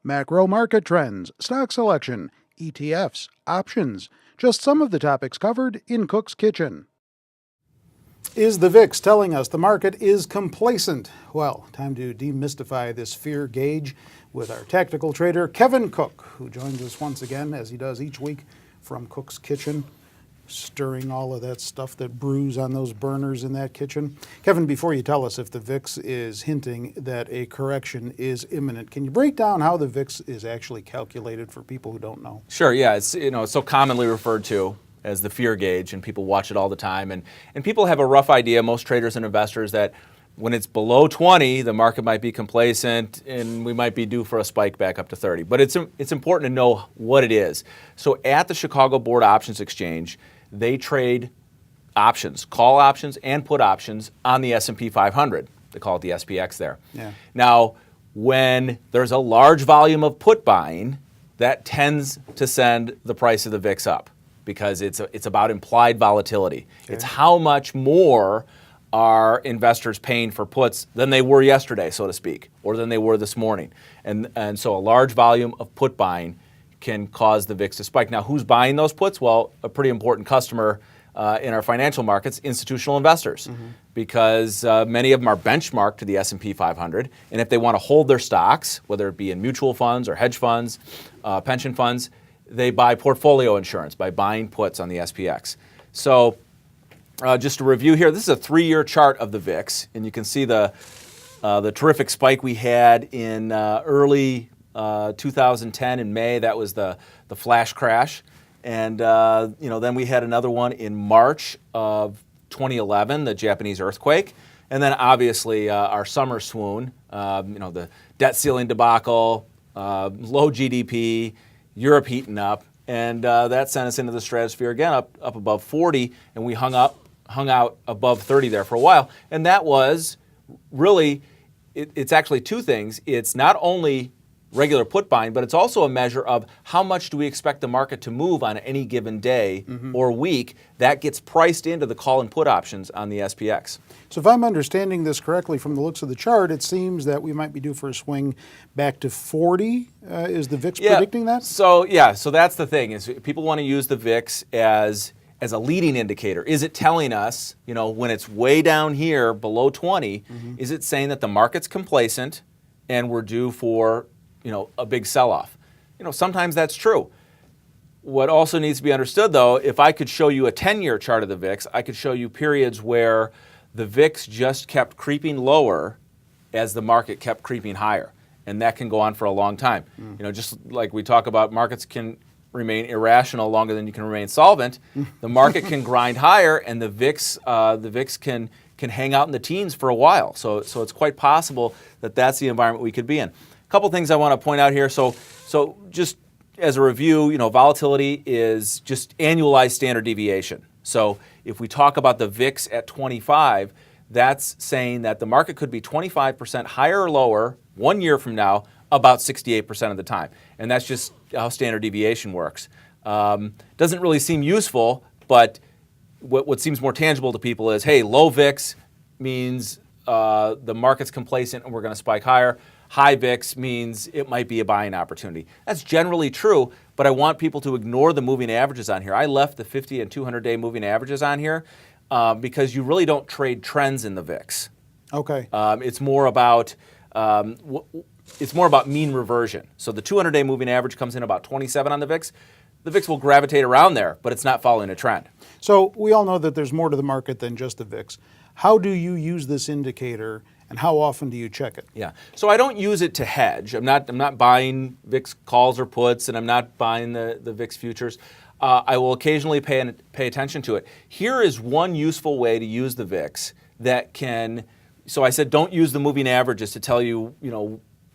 Macro market trends, stock selection, ETFs, options. Just some of the topics covered in Cook's Kitchen. Is the VIX telling us the market is complacent? Well, time to demystify this fear gauge with our tactical trader, Kevin Cook, who joins us once again, as he does each week, from Cook's Kitchen, stirring all of that stuff that brews on those burners in that kitchen. Kevin, before you tell us if the VIX is hinting that a correction is imminent, can you break down how the VIX is actually calculated for people who don't know? Sure, yeah. It's so commonly referred to as the fear gauge, and people watch it all the time. And people have a rough idea, most traders and investors, that when it's below 20, the market might be complacent and we might be due for a spike back up to 30. But it's important to know what it is. So at the Chicago Board Options Exchange, they trade options, call options and put options on the S&P 500. They call it the SPX there. Yeah. Now, when there's a large volume of put buying, that tends to send the price of the VIX up, because it's about implied volatility. Okay. It's how much more are investors paying for puts than they were yesterday, so to speak, or than they were this morning. And so a large volume of put buying can cause the VIX to spike. Now, who's buying those puts? Well, a pretty important customer in our financial markets, institutional investors, because many of them are benchmarked to the S&P 500. And if they want to hold their stocks, whether it be in mutual funds or hedge funds, pension funds, they buy portfolio insurance by buying puts on the SPX. So just to review here, this is a 3-year chart of the VIX, and you can see the terrific spike we had in early 2010 in May. That was the flash crash. And then we had another one in March of 2011, the Japanese earthquake. And then obviously our summer swoon, the debt ceiling debacle, low GDP, Europe heating up, and that sent us into the stratosphere again, up above 40, and we hung out above 30 there for a while. And that was really, it's actually two things. It's not only regular put buying, but it's also a measure of how much do we expect the market to move on any given day or week. That gets priced into the call and put options on the SPX. So if I'm understanding this correctly from the looks of the chart, it seems that we might be due for a swing back to 40. Is the VIX predicting that? So that's the thing, is people want to use the VIX as a leading indicator. Is it telling us, when it's way down here below 20, is it saying that the market's complacent and we're due for a big sell-off? Sometimes that's true. What also needs to be understood, though, if I could show you a 10-year chart of the VIX, I could show you periods where the VIX just kept creeping lower as the market kept creeping higher. And that can go on for a long time. Just like we talk about, markets can remain irrational longer than you can remain solvent. The market can grind higher, and the VIX can hang out in the teens for a while. So it's quite possible that that's the environment we could be in. A couple things I want to point out here. So just as a review, volatility is just annualized standard deviation. So if we talk about the VIX at 25, that's saying that the market could be 25% higher or lower 1 year from now about 68% of the time. And that's just how standard deviation works. Doesn't really seem useful, but what seems more tangible to people is, hey, low VIX means the market's complacent and we're going to spike higher. High VIX means it might be a buying opportunity. That's generally true, but I want people to ignore the moving averages on here. I left the 50 and 200-day moving averages on here because you really don't trade trends in the VIX. Okay. It's more about mean reversion. So the 200-day moving average comes in about 27 on the VIX. The VIX will gravitate around there, but it's not following a trend. So we all know that there's more to the market than just the VIX. How do you use this indicator, and how often do you check it? Yeah, so I don't use it to hedge. I'm not buying VIX calls or puts, and I'm not buying the VIX futures. I will occasionally pay attention to it. Here is one useful way to use the VIX that can. So I said don't use the moving averages to tell you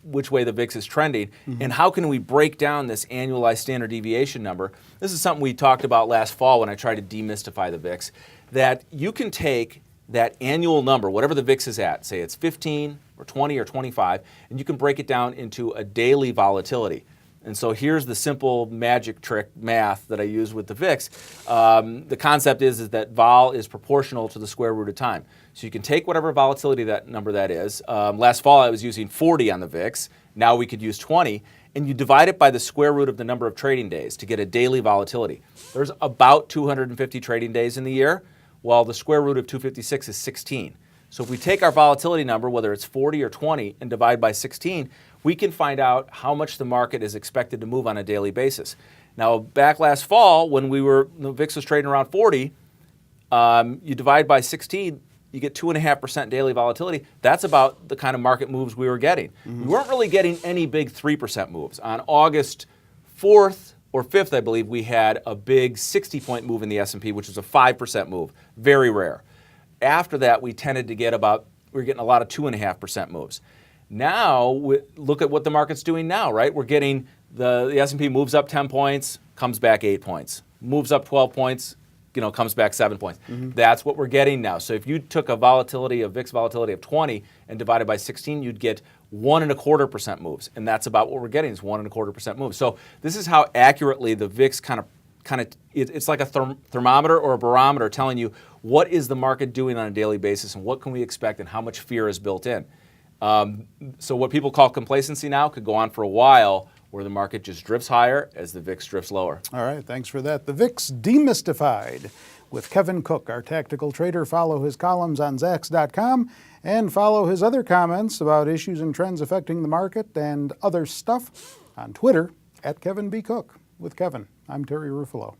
which way the VIX is trending, and how can we break down this annualized standard deviation number? This is something we talked about last fall when I tried to demystify the VIX. That you can take that annual number, whatever the VIX is at, say it's 15 or 20 or 25, and you can break it down into a daily volatility. And so here's the simple magic trick math that I use with the VIX. The concept is that vol is proportional to the square root of time. So you can take whatever volatility that number that is. Last fall I was using 40 on the VIX, Now we could use 20, and you divide it by the square root of the number of trading days to get a daily volatility. There's about 250 trading days in the year, while the square root of 256 is 16. So if we take our volatility number, whether it's 40 or 20, and divide by 16, we can find out how much the market is expected to move on a daily basis. Now, back last fall, when the VIX was trading around 40, you divide by 16, you get 2.5% daily volatility. That's about the kind of market moves we were getting. We weren't really getting any big 3% moves. On August 4th or 5th, I believe, we had a big 60-point move in the S&P, which was a 5% move. Very rare. After that, we tended to get we were getting a lot of 2.5% moves. Now, look at what the market's doing now, right? We're getting the S&P moves up 10 points, comes back 8 points. Moves up 12 points, comes back 7 points. That's what we're getting now. So if you took a VIX volatility of 20 and divided by 16, you'd get 1.25% moves. And that's about what we're getting is 1.25% moves. So this is how accurately the VIX it's like a thermometer or a barometer telling you what is the market doing on a daily basis and what can we expect and how much fear is built in. So what people call complacency now could go on for a while, where the market just drifts higher as the VIX drifts lower. All right, thanks for that. The VIX Demystified with Kevin Cook, our tactical trader. Follow his columns on Zacks.com and follow his other comments about issues and trends affecting the market and other stuff on Twitter @KevinBCook. With Kevin, I'm Terry Ruffalo.